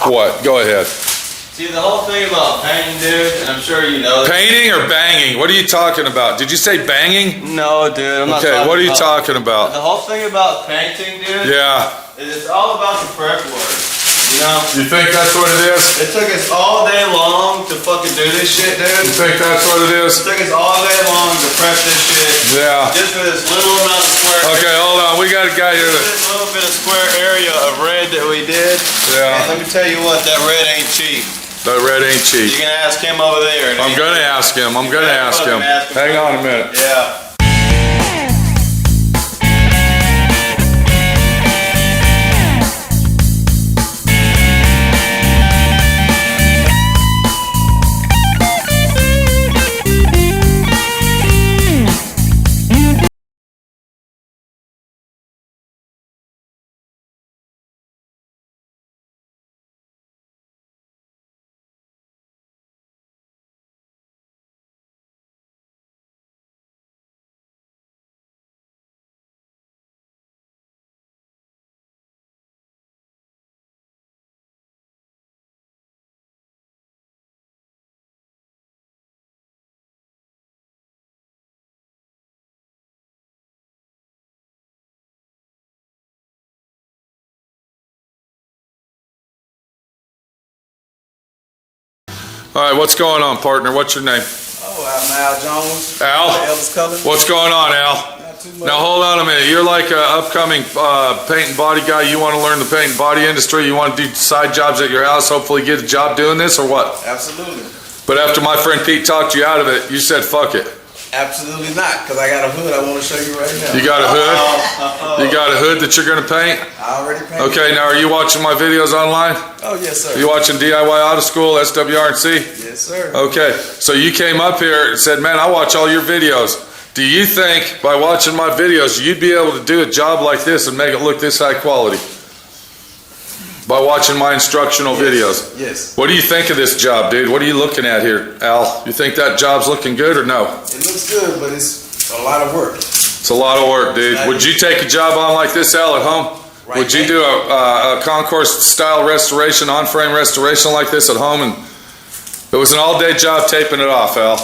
What? Go ahead. See, the whole thing about painting, dude, and I'm sure you know this. Painting or banging? What are you talking about? Did you say banging? No, dude, I'm not Okay, what are you talking about? The whole thing about painting, dude, Yeah. is it's all about the prep work. You know? You think that's what it is? It took us all day long to fucking do this shit, dude. You think that's what it It is? took us all day long to prep this shit. Yeah. Just for this little amount of square. Okay, hold on. We got a guy here that... This little bit of square area of red that we did. Yeah. And let me tell you what, that red ain't cheap. That red ain't cheap. You can ask him over there. I'm gonna ask him. I'm gonna ask him. Hang on a minute. Yeah. All right, what's going on, partner? What's your name? Oh, I'm Al Jones. Al? Elvis Color. What's going on, Al? Not too much. Now, hold on a minute. You're like an upcoming paint and body guy. You want to learn the paint and body industry. You want to do side jobs at your house, hopefully get a job doing this, or what? Absolutely. But after my friend Pete talked you out of it, you said, fuck it. Absolutely not, because I got a hood I want to show you right now. You got a hood? You got a hood that you're going to paint? I already painted. Okay, now are you watching my videos online? Oh, yes, sir. Are you watching DIY Auto School, SWRC? Yes, sir. Okay, so you came up here and said, man, I watch all your videos. Do you think by watching my videos, you'd be able to do a job like this and make it look this high quality? By watching my instructional videos? Yes. What do you think of this job, dude? What are you looking at here, Al? You think that job's looking good or no? It looks good, but it's a lot of work. It's a lot of work, dude. Would you take a job on like this, Al, at home? Right. Would you do a concourse style restoration, on-frame restoration like this at home? And it was an all-day job taping it off, Al.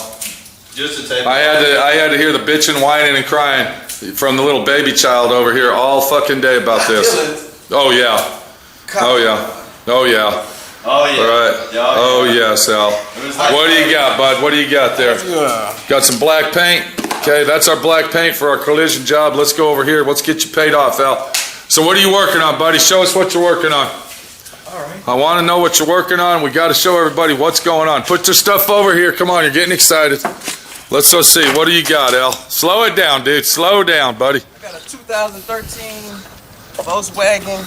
Just to tape. I had to hear the bitching, whining, and crying from the little baby child over here all fucking day about this. Oh yeah. Oh yeah. Oh yeah. Oh yeah. All right. Oh yes, Al. What do you got, bud? What do you got there? Got some black paint. Okay, that's our black paint for our collision job. Let's go over here. Let's get you paid off, Al. So what are you working on, buddy? Show us what you're working on. All right. I want to know what you're working on. We got to show everybody what's going on. Put your stuff over here. Come on, you're getting excited. Let's go see. What do you got, Al? Slow it down, dude. Slow down, buddy. I got a 2013 Volkswagen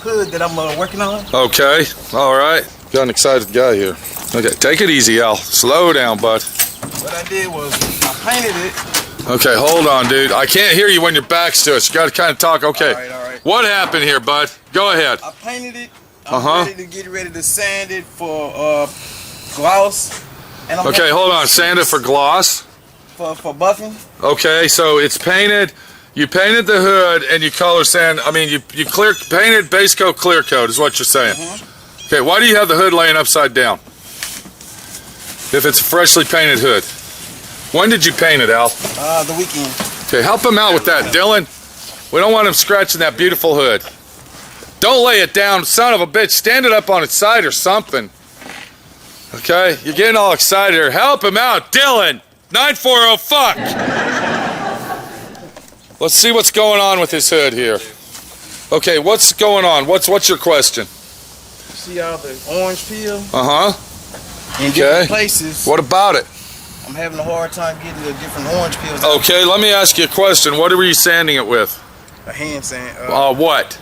hood that I'm working on. Okay. All right. Got an excited guy here. Okay, take it easy, Al. Slow down, bud. What I did was I painted it. Okay, hold on, dude. I can't hear you when your back's to us. You got to kind of talk. Okay. All right. What happened here, bud? Go ahead. I painted it. I'm ready to sand it for gloss. And Okay, hold on. Sand it for gloss. For buffing. Okay, so it's painted. You painted the hood and you color sand. I mean, you painted base coat, clear coat is what you're saying. Okay, why do you have the hood laying upside down? If it's a freshly painted hood. When did you paint it, Al? The weekend. Okay, help him out with that, Dylan. We don't want him scratching that beautiful hood. Don't lay it down, son of a bitch. Stand it up on its side or something. Okay, you're getting all excited here. Help him out, Dylan. 940, fuck. Let's see what's going on with his hood here. Okay, what's going on? What's your question? See all the orange peel? In Okay. different places. What about it? I'm having a hard time getting the different orange peels. Okay, let me ask you a question. What were you sanding it with? A hand sand. What?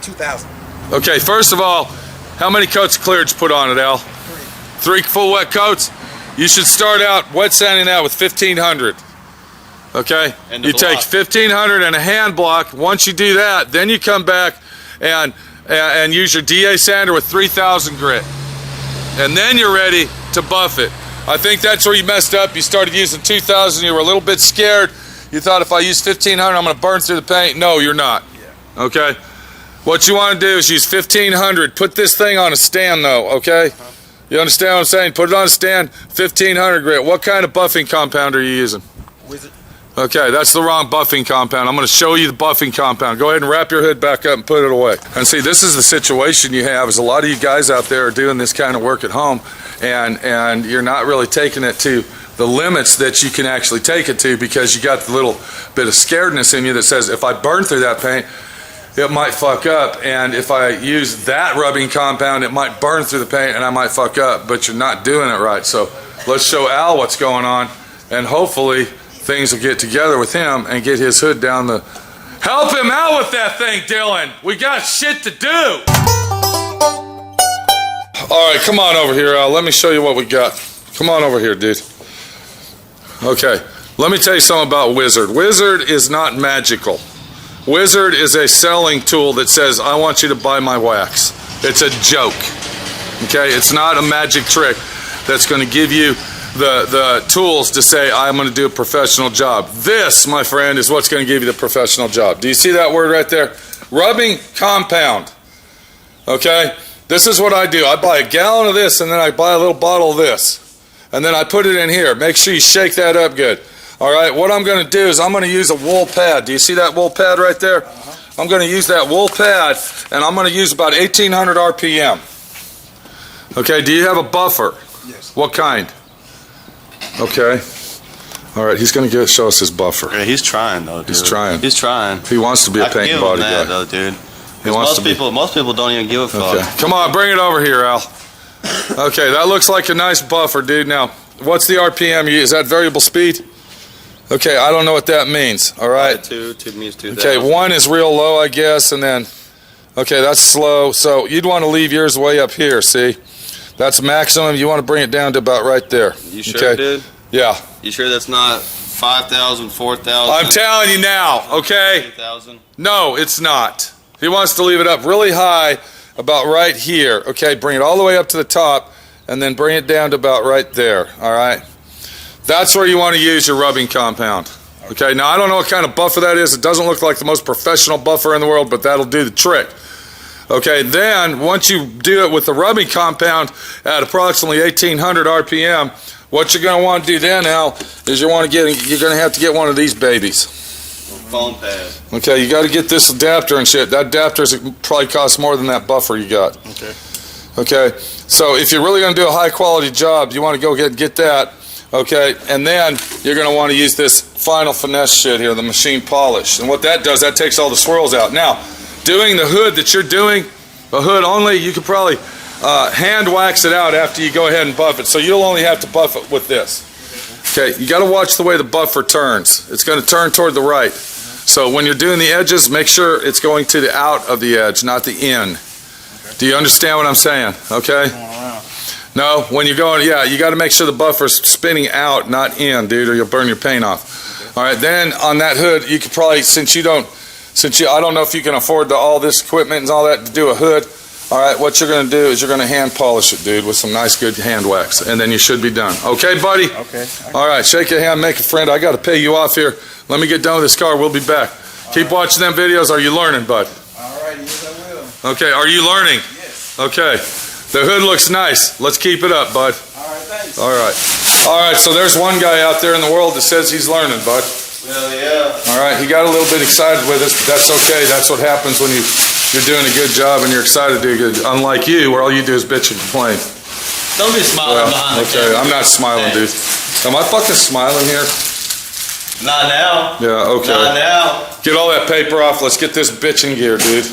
2000. Okay, first of all, how many coats of clear did you put on it, Al? 3 full wet coats? You should start out wet sanding that with 1500. Okay? You take 1500 and a hand block. Once you do that, then you come back and use your DA sander with 3000 grit. And then you're ready to buff it. I think that's where you messed up. You started using 2000. You were a little bit scared. You thought if I use 1500, I'm going to burn through the paint. No, you're not. Okay? What you want to do is use 1500. Put this thing on a stand though, okay? You understand what I'm saying? Put it on a stand, 1500 grit. What kind of buffing compound are you using? Wizard. Okay, that's the wrong buffing compound. I'm going to show you the buffing compound. Go ahead and wrap your hood back up and put it away. And see, this is the situation you have, is a lot of you guys out there are doing this kind of work at home, and you're not really taking it to the limits that you can actually take it to, because you got the little bit of scaredness in you that says, if I burn through that paint, it might fuck up, and if I use that rubbing compound, it might burn through the paint and I might fuck up, but you're not doing it right. So let's show Al what's going on, and hopefully things will get together with him and get his hood down the... Help him out with that thing, Dylan. We got shit to do. All right, come on over here, Al. Let me show you what we got. Come on over here, dude. Okay, let me tell you something about Wizard. Wizard is not magical. Wizard is a selling tool that says, I want you to buy my wax. It's a joke. Okay, it's not a magic trick that's going to give you the tools to say, I'm going to do a professional job. This, my friend, is what's going to give you the professional job. Do you see that word right there? Rubbing compound. Okay, this is what I do. I buy a gallon of this, and then I buy a little bottle of this, and then I put it in here. Make sure you shake that up good. All right, what I'm going to do is I'm going to use a wool pad. Do you see that wool pad right there? I'm going to use that wool pad, and I'm going to use about 1800 RPM. Okay, do you have a buffer? Yes. What kind? Okay. All right, he's going to show us his buffer. Yeah, he's trying though, dude. He's trying. He's trying. He wants to be a paint and body guy. Though, dude. He wants to be. Most people don't even give a fuck. Okay. Come on, bring it over here, Al. Okay, that looks like a nice buffer, dude. Now, what's the RPM? Is that variable speed? Okay, I don't know what that means. All right. Two means 2,000. Okay, 1 is real low, I guess, and then, okay, that's slow. So you'd want to leave yours way up here. See, that's maximum. You want to bring it down to about right there. You sure, okay? dude? Yeah. You sure that's not 5,000, 4,000? I'm telling you now. Okay. 10,000? No, it's not. He wants to leave it up really high, about right here. Okay, bring it all the way up to the top, and then bring it down to about right there. All right. That's where you want to use your rubbing compound. Okay, now I don't know what kind of buffer that is. It doesn't look like the most professional buffer in the world, but that'll do the trick. Okay, then once you do it with the rubbing compound at approximately 1800 RPM, what you're going to want to do then, Al, is you're going to have to get one of these babies. Foam pad. Okay, you got to get this adapter and shit. That adapter probably costs more than that buffer you got. Okay. Okay, so if you're really going to do a high quality job, you want to go get that. Okay, and then you're going to want to use this final finesse shit here, the machine polish. And what that does, that takes all the swirls out. Now, doing the hood that you're doing, a hood only, you could probably hand wax it out after you go ahead and buff it. So you'll only have to buff it with this. Okay, you got to watch the way the buffer turns. It's going to turn toward the right. So when you're doing the edges, make sure it's going to the out of the edge, not the in. Do you understand what I'm saying? Okay? No, when you're going, yeah, you got to make sure the buffer's spinning out, not in, dude, or you'll burn your paint off. All right, then on that hood, you could probably, I don't know if you can afford all this equipment and all that to do a hood. All right, what you're going to do is you're going to hand polish it, dude, with some nice, good hand wax, and then you should be done. Okay, buddy? Okay. All right, shake your hand, make a friend. I got to pay you off here. Let me get done with this car. We'll be back. Keep watching them videos. Are you learning, bud? All right, yes, I will. Okay, are you learning? Yes. Okay. The hood looks nice. Let's keep it up, bud. All right, thanks. All right. All right, so there's one guy out there in the world that says he's learning, bud. Hell yeah. All right, he got a little bit excited with us, but that's okay. That's what happens when you're doing a good job and you're excited to do good. Unlike you, where all you do is bitch and complain. Don't be smiling behind the okay, camera. I'm not smiling, dude. Am I fucking smiling here? Not now. Yeah, okay. Not now. Get all that paper off. Let's get this bitch in gear, dude.